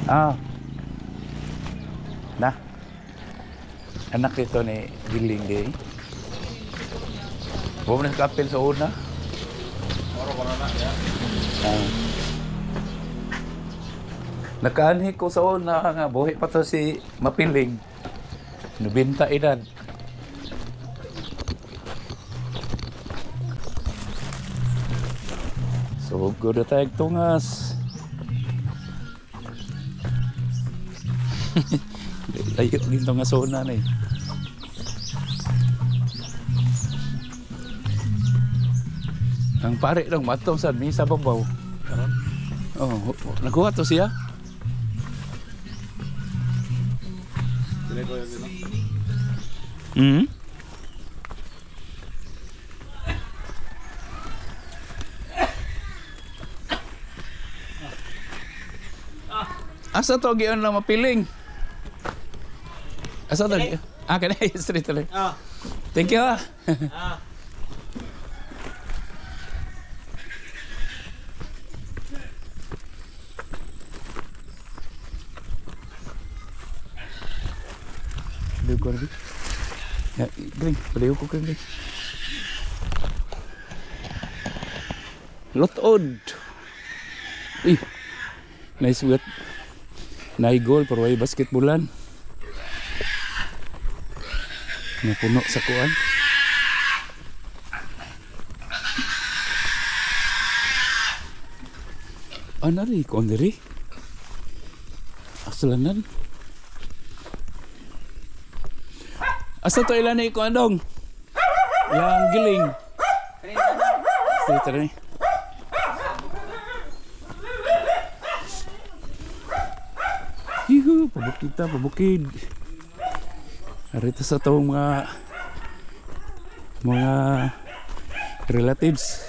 Ah, na. Anak ito ni Giling Day. Huwag na sa kapil sa una. Nakaanhi ko sa una nga, buhay pa to si Mapiling. Nubinta edad. So, good na tayo tungas. Layo din tungas una na eh. Ang pare lang matong sa misa babaw. Oh, nakuha to siya. Hmm. Asa to giyon lang Mapiling? Asa to? Ah, kana street tuloy. Ah. Thank you. Ah. Beliau ko rin. Ya, Gring, beliau ko Gring. Lotod. Ih, nice wet. Nai goal pero ay basketballan. Napuno sa kuan. Ano rin? Kuan rin? Asalanan. Asa to ilan ni kuan dong? Yang Giling. Dito rin. Yuhu, pabukid ta, pabukid. Arito sa tong mga relatives.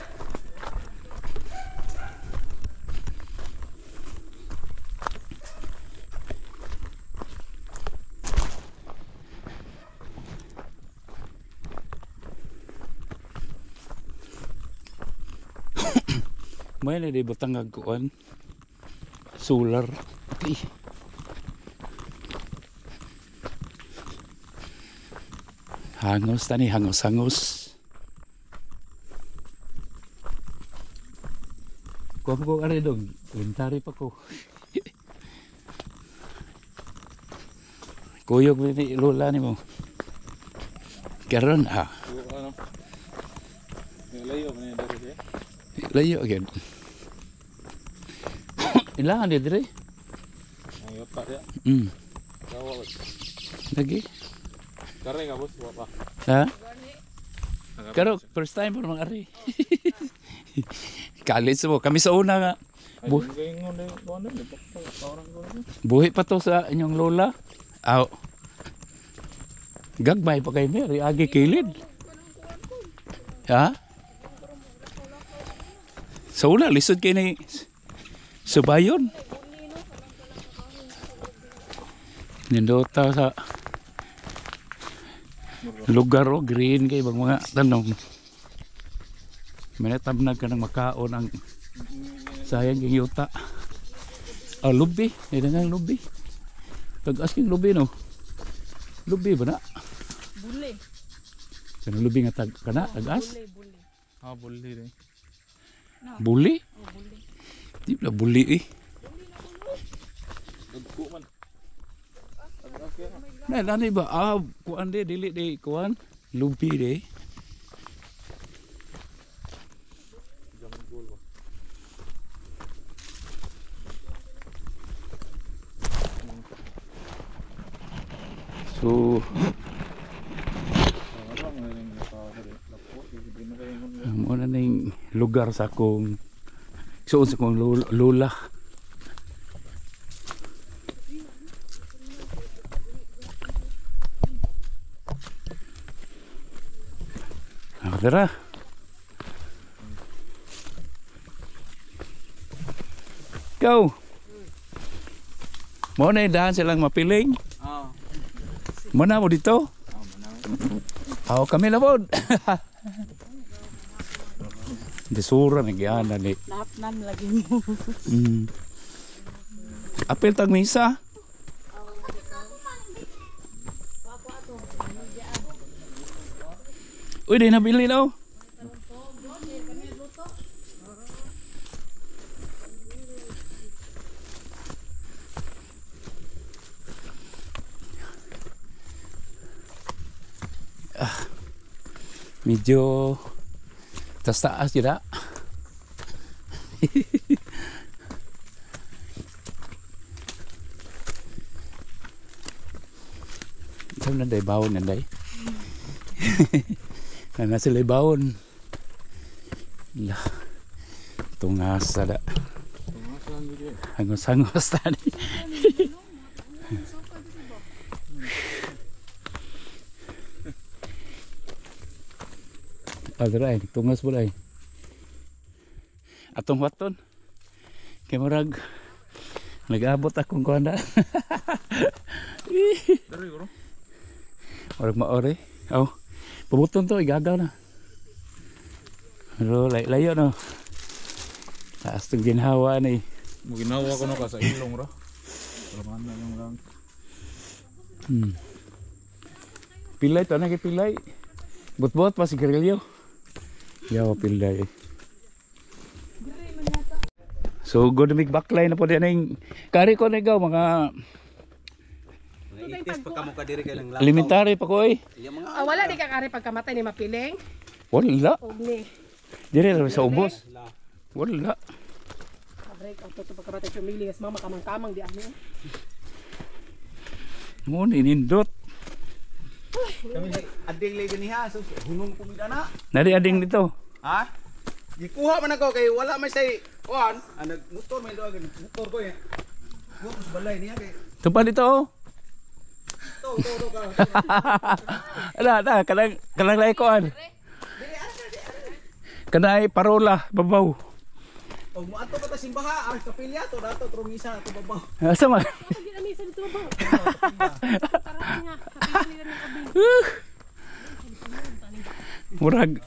May na di batang kuan solar. Okay. Hangos tani, hangos-hangos. Kuha ko ano dong, inventary pa ko. Kuyog ni lola ni mo. Karon ah. Layo man diri. Layo again. Ilangan dia dire. Ang yota dia. Lagi. Kare nga boss, wa pa. Ha? Karo first time por mangari. Kalit mo kami sa una nga. Buhi pa to sa inyong lola. Aw. Gagmay pa kay Mary, agi kilid. Ha? Sa una lisod kay ni subayon. Nindota sa lugar o green kay bang mga tanong. Manatabnag ka ng makaon ang sayang yung yuta. Ah, lubi. May dangang lubi. Tagas king lubi no. Lubi ba na? Buli. Kano lubi nga tag kana tagas? Buli. Ah, buli rin. Buli? Oh, buli. Di pala buli eh. Nah, nani ba? Ah, kuan de dili de kuan. Lubi de. So muna na yung lugar sa akong suon sa akong lola. Tara. Go. Mo na dahan silang Mapiling. Oo. Mana mo dito? Oo, mana. Kami na po. Desura na gyana ni. Napnan lagi mo. Apil tag misa. Uy, di nabili daw. Medyo taas juga. Ito na day bawon yan day. Na sila bawon. Lah. Tungas ada. Hangos-hangos tadi. Adra ay tungas pula ay. Atong waton. Kay murag nag-abot akong kuanda. Dari bro. Murag maore. Oh. Pabuton to igagaw na. Pero layo no. Taas tong ginhawa ni. Mo ginawa ko no ka sa ilong ra. Pero na yung lang. Pilay to na kay pilay. Bot-bot pa si Garilio. Yaw pilay. So good mig backline na po din ang kari ko na gaw mga itis pagka mo ka diri kay lang lang. elementary pa ko eh. Wala di ka kari pagkamatay ni mapiling. Wala. Og ni. Dire ra sa ubos. Wala. Break out to pagkamatay sa milias mama kamang-kamang di ano. Mo nindot. Kami ading lagi niya so hunong pumida na. Nari ading dito. Ha? Gikuha man ako kay wala may say kuan, nag motor may doon motor ko eh. Motor sa balay niya kay. Tupa dito oh. To ka. Ala kanang lay koan. Kanay parola babaw. Og mo ato ka ta simbaha, ang kapilya to dato tromisa to babaw. Asa man? Di ani sa dito ba? Tara nga, kapili ni kabing. Murag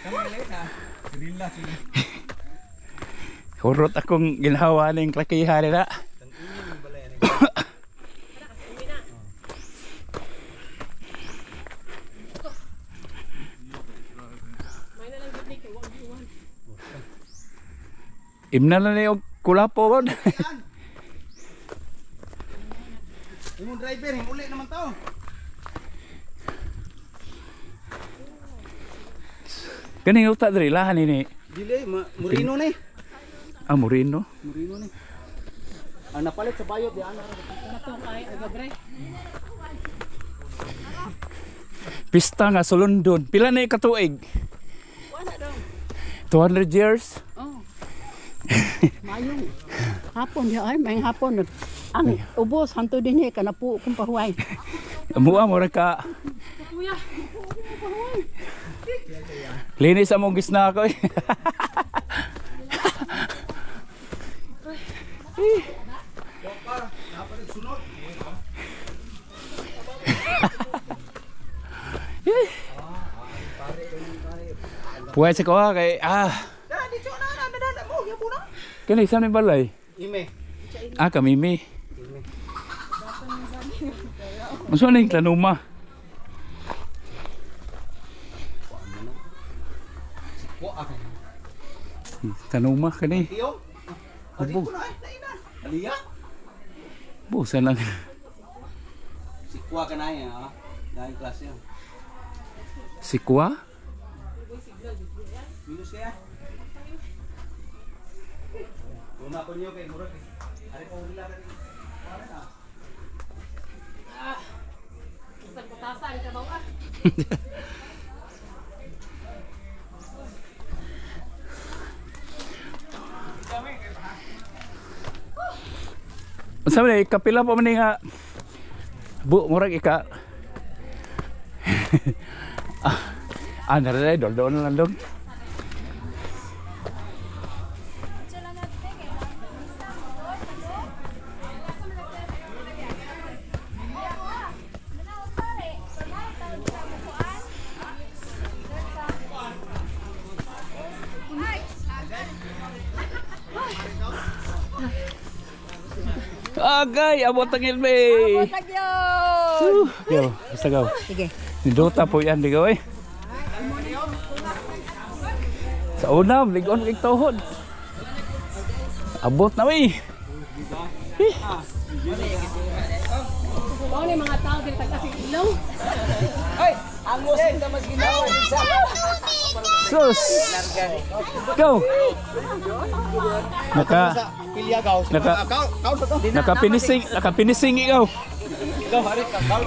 Kami lay ha. Rila sila. hurot akong ginhawa ning klakihan nila. Ang ingon balay ni. May na lang gid ni kay wag iwan. Imna na ni og kulapo kon. Imong driver hing uli naman to. Kani uta diri lahan ini. Dili Murino ni. Ah Moreno. Murino ni. Ang napalit sa bayot di ana. Kato kay agabre. Pista nga sulundon. Pila na katuig? Wala daw. 200 years. Oh. Mayong hapon di ay may hapon. Ang ubos hanto dinhi kanapu kung pahuay. Amuha mo ra ka. Kuya. Linis among gisna ko eh. Puwet sa ko kay Dara dito na mo ya puna. kani sa ni balay. Ime. Kamimi. Maso na yung tanuma. Wa akin. Tanuma kani. Tiyo. Adi ko na ina. Aliya. Busa lang. Si Kwa ka na yan ha. Dahil klase yan. Sikwa? Minus kaya. Una ko niyo kay Murag. Ari pa ulila ka. Para na. Isang putasan ka ba? Sabi kapila pa man nga murag ika. Nara dol na lang dong. Agay, abot ang ilmi. Yo, basta gaw. Sige. Nindota po yan, di gaw eh. Sa unam, ligon kay tuhod. Abot na mi. Ano yung mga tao dito kasi ilaw? Sus. Go. Pilya gaw. Nakapinising ikaw. Ikaw hari ka gaw.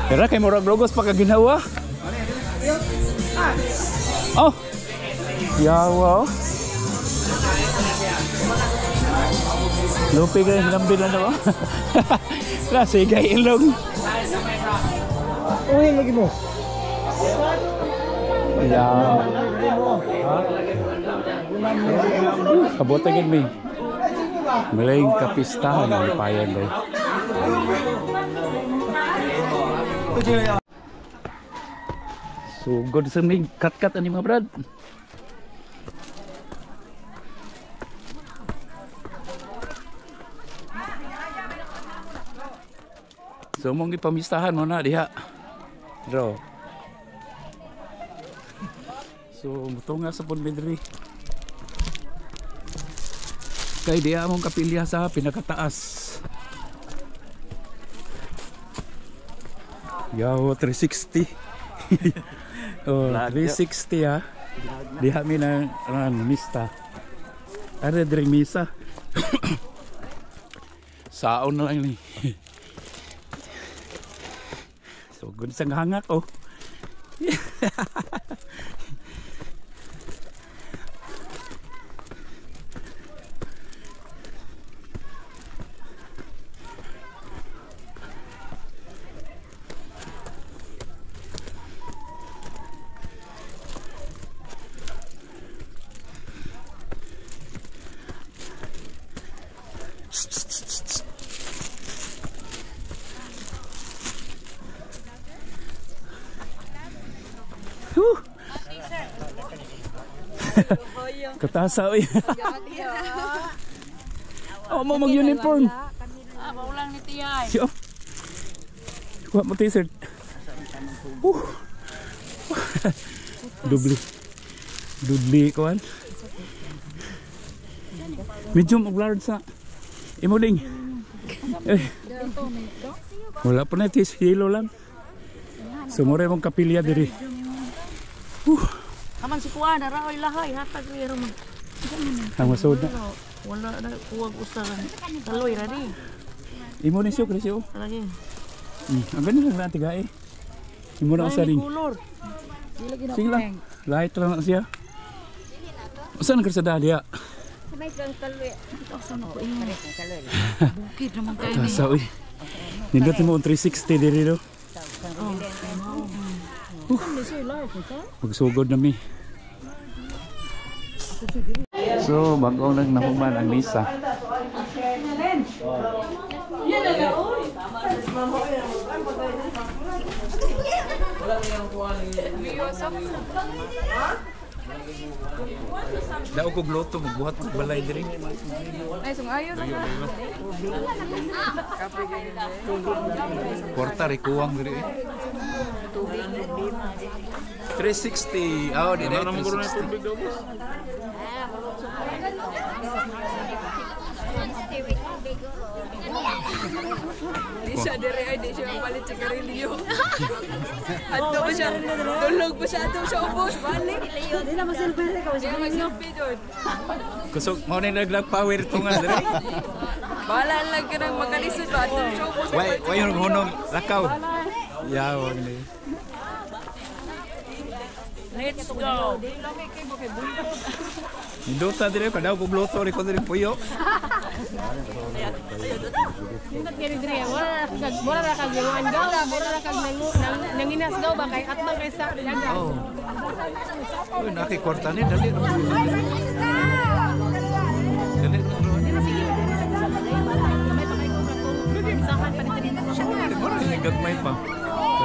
Pero kay murag logos pa ka ginawa. Oh. Yawa. Lupi ka lambi na naman. Kasi kay ilong. Uy, lagi mo. Yeah. Kabotagin mi. Malayng kapistahan ang payan daw. So good sa mig cut ani mga brad. So mong ipamistahan mo na diha. Draw. So mutunga sa Ponmedri. Kay diha mong kapilya sa pinakataas. Yaw 360. Oh, 360 ha. Diha mi na mista. Are diri misa. Saon na lang ni. So good sang hangak oh. Katasa oy. Oh, mo mag-uniform. Maulang ni Tiyay. Siyo. Kuha mo t-shirt. Dubli kuan. Medyo mag-blurred sa imuling. Eh. Wala pa na tis hilo lang. Sumore mong kapilya diri. Aman si Kuan, naraoy lahay, hatag pero mag... Ang masod na. Wala na, huwag usahan. Taloy, rari. Imo ni siyo, Krisyo. Lagi. Ang ganun lang natin gaya. Imo na usaring. Kulor. Sige lang. Light lang na siya. Saan ang karsada diya? May kang taloy. Saan ako ingay? Bukid naman kayo ni. Kasa, uy. Nindot mo 360 diri do. Magsugod na mi. So, bagong nagnahuman ang misa. Daw ko gloto, magbuhat ng balay diri. Ay, sungayon na nga. Porta rikuwang diri. 360. Oh, di na 360. Di siya dire ay di siya mapalit sa karilyo. Ato ba siya? Tulog ba siya? Ato siya ubos. Balik. Di na masilpere ka. Siya mag-selfie doon. Kusog mo na naglag power to nga diri. Bahala lang ka nang makalisod ba? Ato siya ubos. Why yung hunong lakaw? Yawag ni. Let's go. Indota dire ka daw ko gloto ri ko diri puyo. Nindot kaya diri, wala na kag ginuan gaw, wala na kag nanginas gaw ba kay atbang kay sa dagat. Oh. Uy, nakikwarta ni dali. Dali. May pa kay ko kato. Isahan pa dito. Wala ni gagmay pa.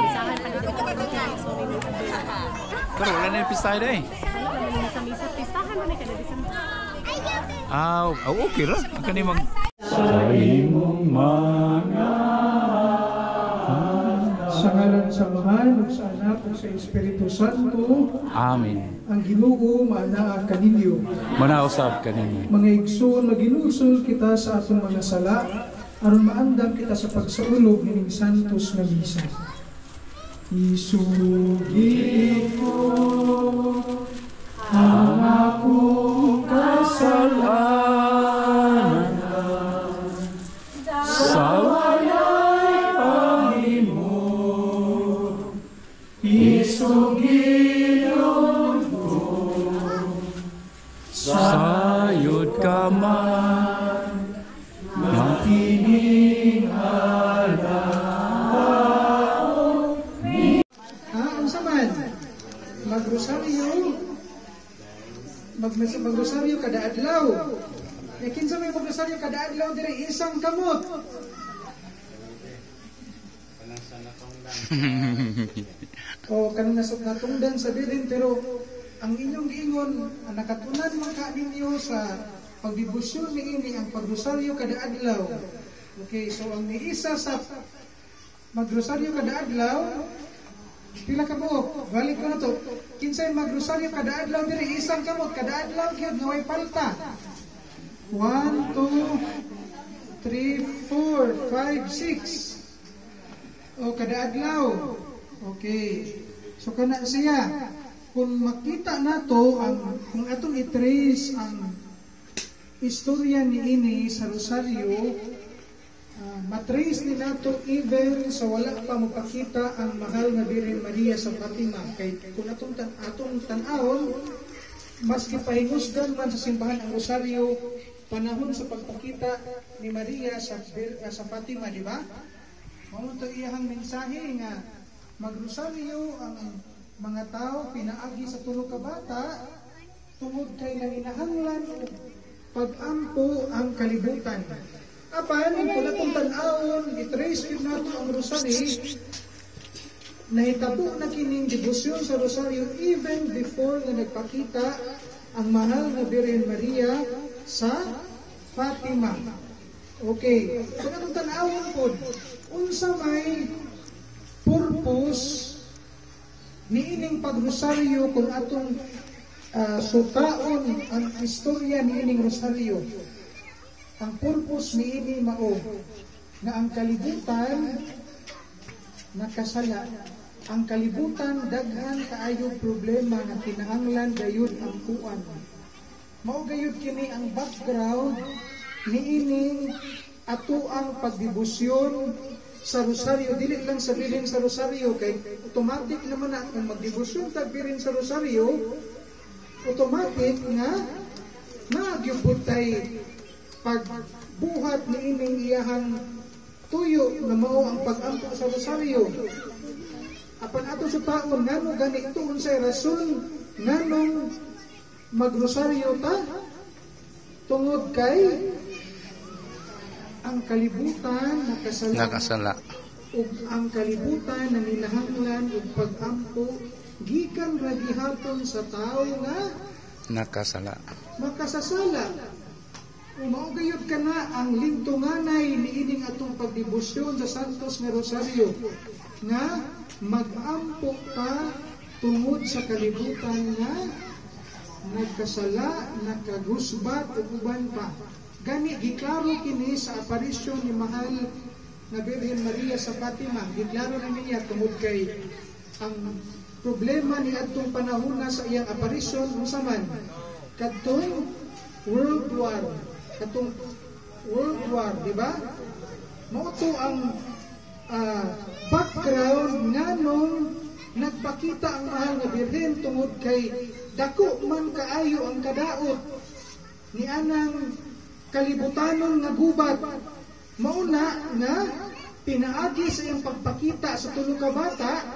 Isahan pa dito. Pero wala na yung pistay na eh. Sa misa pistahan man kay dito. Ah, okay ra. Ang kani mag sa imong mga Sa ngalan sa Mahal, ug sa Anak, ug sa Espiritu Santo, Amen. ang Ginoo maanaa kaninyo. Manausap kaninyo. Mga igsoon, maginusul kita sa atong mga sala, aron maandam kita sa pagsaulog ng santos nga misa. Isugid ko ang akong Kasalanan sa walay panglimot, isugilon ko sayod ka man ng tiningala. Unsa man? Magrosaryo. Magrosaryo kada adlaw. Kinsa may magrosaryo kada adlaw dire isang kamot. O kanang nasod natungdan sa bilin, pero ang inyong giingon ang nakatunan man ka ninyo sa pagdibusyon niini ang pagrosaryo kada adlaw. Okay, so ang niisa sa magrosaryo kada adlaw, pila ka buok? Balik ko na to. Kinsay magrosaryo kada adlaw diri isang kamot kada adlaw gyud nga way palta. 1, 2, 3, 4, 5, 6. O kada adlaw. Okay. So kana siya. Kung makita nato ang kung atong i-trace ang istorya niini sa Rosario, matrace ni nato even sa wala pa mapakita ang mahal na Birhen Maria sa Fatima. Kay kung atong tan-awon, maski pahingusgan man sa simbahan ang Rosario, panahon sa pagpakita ni Maria sa Fatima, di ba? Mao to iyang mensahe nga magrosaryo ang mga tao pinaagi sa tulo ka bata tungod kay nanginahanglan og pag-ampo ang kalibutan. Apan kung atong tan-awon, i-trace yun nato ang rosary, nahitabo na kining debosyon sa rosaryo even before na nagpakita ang mahal na Birhen Maria sa Fatima. Okay, kung atong tan-awon po, unsa may purpose niining pagrosaryo kung atong sukaon ang istorya niining rosaryo. Ang purpose niini mao nga ang kalibutan nakasala. Ang kalibutan daghan kaayo problema nga kinahanglan gayud ang kuan. Mao gayud kini ang background niining ato ang pagdebosyon sa Rosario. Dili lang sabihin sa Rosario kay automatic naman na kung magdebosyon ta birin sa Rosario, automatic nga nagyupod tay pagbuhat ni ining iyahang tuyo na mao ang pag-ampo sa Rosario. Apan ato sa taon ngano ganito unsay rason nganong magrosaryo ta tungod kay ang kalibutan nakasala ug ang kalibutan nanginahanglan og pag-ampo gikan ra gihapon sa tawo nga makasasala. Mao gayud kana ang lintunganay niining atong pagdebosyon sa Santos nga Rosario nga mag-ampo ka tungod sa kalibutan nga nagkasala, nakagusbat ug uban pa. Gani giklaro kini sa aparisyon ni mahal na Birhen Maria sa Fatima. Giklaro na niya tungod kay ang problema ni adtong panahon na sa iyang aparisyon unsa man kadtong World War, di ba? Mao to ang background nganong nagpakita ang mahal na Birhen tungod kay dako man kaayo ang kadaot ni anang kalibutanon nga gubat. Mauna nga pinaagi sa iyang pagpakita sa tulo ka bata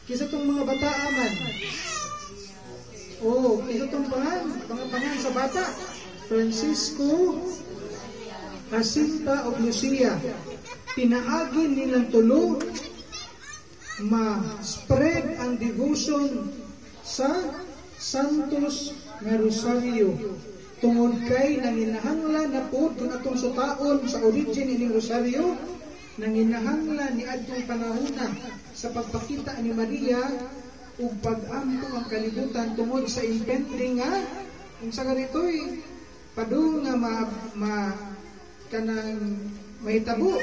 kisa tong mga bataa man. Kisa tong pangan sa bata, Francisco, Jacinta ug Lucia. Pinaagi nilang tulo ma-spread ang devotion sa Santos nga Rosario. tungod kay nanginahanglan na po kung atong sutaon sa origin ining rosaryo, nanginahanglan ni adtong panahona sa pagpakita ni Maria ug pag-ampo ang kalibutan tungod sa impending nga unsa ganitoy padung nga kanang mahitabo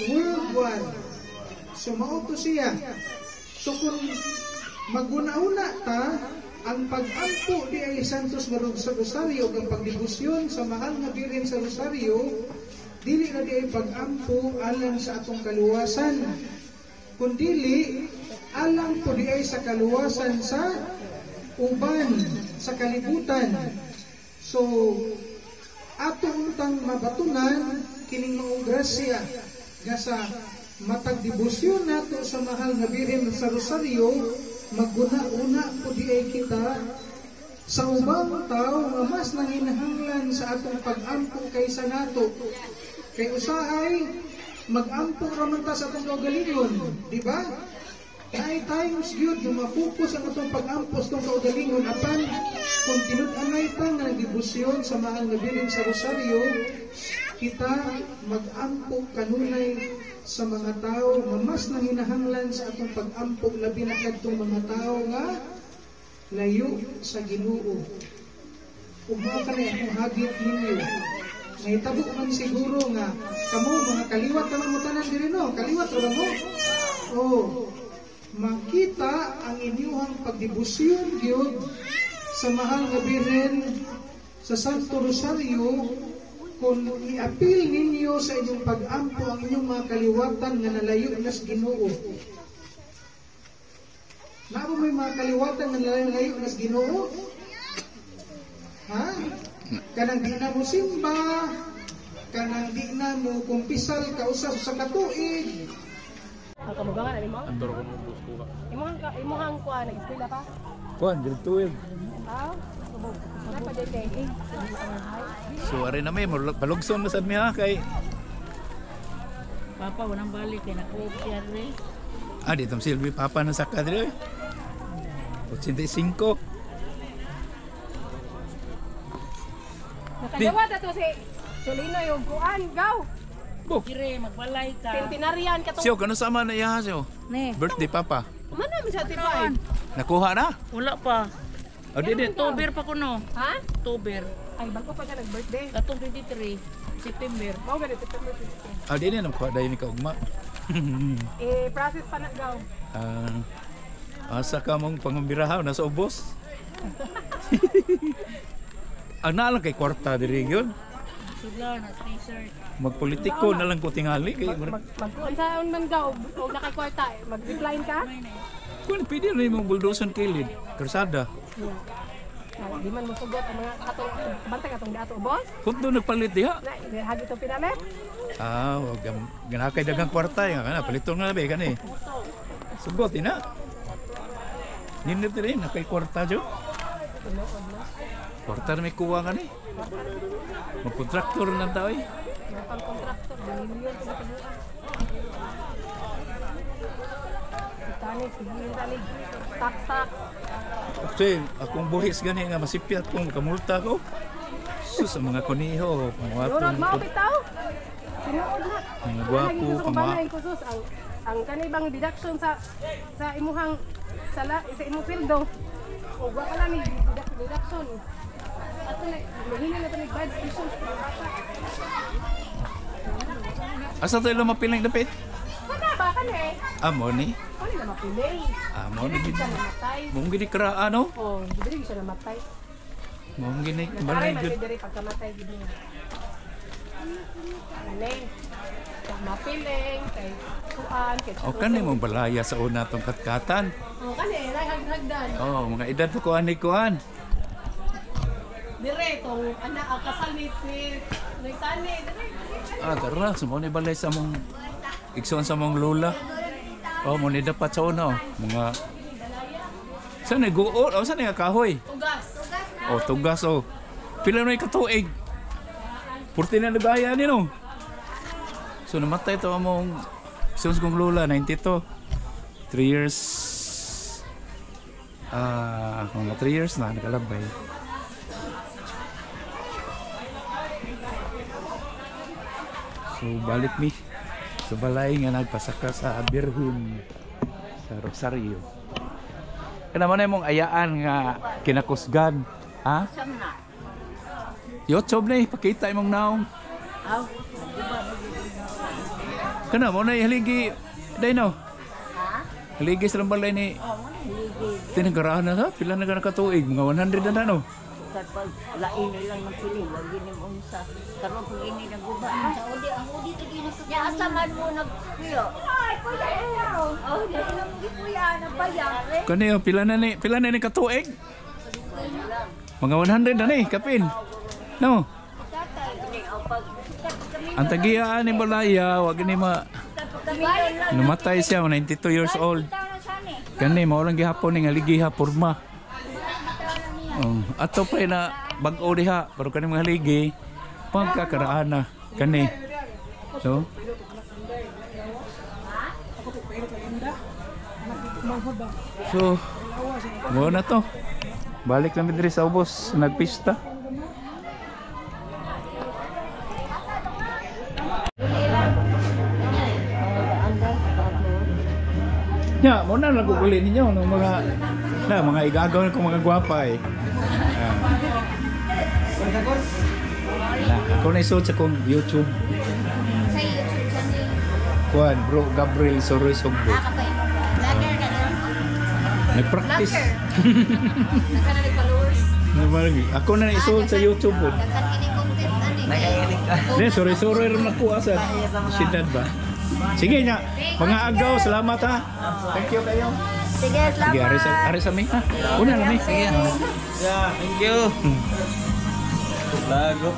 World War. So mao to siya. So kung maguna-una ta ang pag-ampo di ay santos nga sa rosaryo ug ang pagdebosyon sa mahal nga Birhen sa rosaryo dili na di ay pag-ampo alang sa atong kaluwasan, kundili alang po di ay sa kaluwasan sa uban sa kalibutan. So ato untang mabatunan kining maong grasya nga sa matag debosyon nato sa mahal nga Birhen sa rosaryo, magguna-una po di ay kita sa ubang tao nga mas nanginahanglan sa atong pag-ampo kaysa nato. Kay usahay mag-ampo raman ta sa atong kaugalingon, di ba? Kay times gyud mafokus ang atong pag-ampo sa atong kaugalingon apan kung tinud-anay ta nga debosyon sa mahal nga Birhen sa rosaryo, kita mag-ampo kanunay sa mga tao nga mas nanginahanglan sa atong pag-ampo labi na kadtong mga tao nga layo sa Ginoo. Ug mao kanay akong hagit ninyo. Mahitabo man siguro nga kamo mga kaliwat naman mo tanan diri no, kaliwat ra mo. Oh, makita ang inyong pagdebosyon gyud sa mahal nga Birhen sa Santo Rosario kung i-appeal ninyo sa inyong pag-ampo ang inyong mga kaliwatan nga nalayo na sa Ginoo. Naabo may mga kaliwatan nga nalayo na sa Ginoo? Ha? Kanang di na mo simba, kanang di na mo kumpisal kausap sa katuig. Ang kamugangan ani mo? Antor ko ng bus ko ka. Imuhang kuan nag-eskwela pa? Kuan, grade 12. Ah, napa dyan kay So ari na may balugson na sad mi ha kay Papa, walang balik kay nakuha siya rin. dito ang Silvi papa na sa kadre. 85. nakadawa to si Solino yung kuan, gaw. Kire, magbalay ka. Centenarian ka to. Siyo kano sama na iya siyo? Ne, Birthday papa. Man naman siya tipay. Nakuha na? wala pa. O di din. October pa kuno. Ha? October. Ay, bago pa siya nag-birthday. Katong 23, September. Mao ganito September 15. O di din nakuha dahil ni kaugma. Process pa na gaw. Asa ka mong pangumbirahaw nasa ubos. Ang nalang kay kwarta diri yun. Sudla na t-shirt. Magpolitiko na lang ko tingali kay Kung saan man gaw, o nakakwarta, mag-decline ka? kun pwede na yung buldosan kilid. Karsada. Di man mo sugot ang mga katong bantay katong dato, boss. Kung doon nagpalit diha. Na, hagi to pinalit. Wag ganakay dagang kwarta nga kana paliton nga be kani. Sugot ina. Ninit rin nakay kwarta jo. Kwarta na may kuha ka ni. Magkontraktor lang tao eh. Pang kontraktor, milyon sa kabuan. Tanig, tanig, tax. Kasi akong buhis gani nga masipyat kong kamulta ko. Sus ang mga kuniho, mga Durog watong mo bitaw. Tinuod na. mga gwapo, Pamanahin ko sus ang kanibang deduction sa imuhang sa imong pildo. O wa ka lang ni deduction. Ato na mahina na tani bad station. Asa tayo mapilang dapit? Kada ba ka ni? Amo ni. Ano na mapilay? Amo ni. Hindi siya namatay. Mong gini kraa no? Oh, hindi siya namatay. Mong gini Aray balay man jud. diri pagkamatay gid niya. Alay. Mapiling kay kuan kay. O kani mong balaya sa una tong katkatan. Oh, kani hagdan. Oh, mga edad ko ani kuan. Dire tong anak ang kasal ni Tani dire. Tara, sumo ni balay sa mong igsoon sa mong lola. Oh, mo ni dapat sa una oh. Mga saan ni guot? O saan ni kahoy? Tugas. Oh, tugas oh. Pila na katuig? 40 na nagaya ni no. So namatay to among igsoon kong lola 92. 3 years mga 3 years na nakalabay. So balik mi sa balay nga nagpasaka sa Birhen sa Rosario. Kana man imong ayaan nga kinakusgan, ha? YouTube na pakita imong naong. Kana mo na haligi day no. Haligi sa balay ni. Tinagarahan na sa pila na nakatuig mga 100 na no. Kapag lain lang ng pili, wag gini mo sa karon pag ini naguba. Saudi ang udi to din sa. Ya asaman mo nagkuyo. Ay, kuya. Oh, dili lang mo kuya na bayar. Kani pila na ni katuig? Mga 100 na ni kapin. No. Ang tagiaan ni Balaya, wag ni namatay siya 92 years old. Kani mao lang gihapon ni nga ligiha porma. Ato pa na bag-o diha pero kani mga ligi pagkakaraan na kani. So mo na to. Balik lang diri sa ubos nagpista. Ya, mo na naguguli ninyo ng mga igagaw ko mga gwapa eh. Ako na isuot sa kong YouTube. Sa YouTube channel. Kuan, bro, Gabriel Soroy Sogbo. Vlogger ka na. Nag-practice. Nagka na followers. Ako na isuot sa YouTube po. Nagka kini content ani. Hindi, Soroy rin nakuha sa siyudad ba? Sige nga, mga agaw, salamat ha. Thank you kayo. Sige, salamat. Sige, ari sa mi ha. Una na mi. Sige. Yeah, thank you. Lago.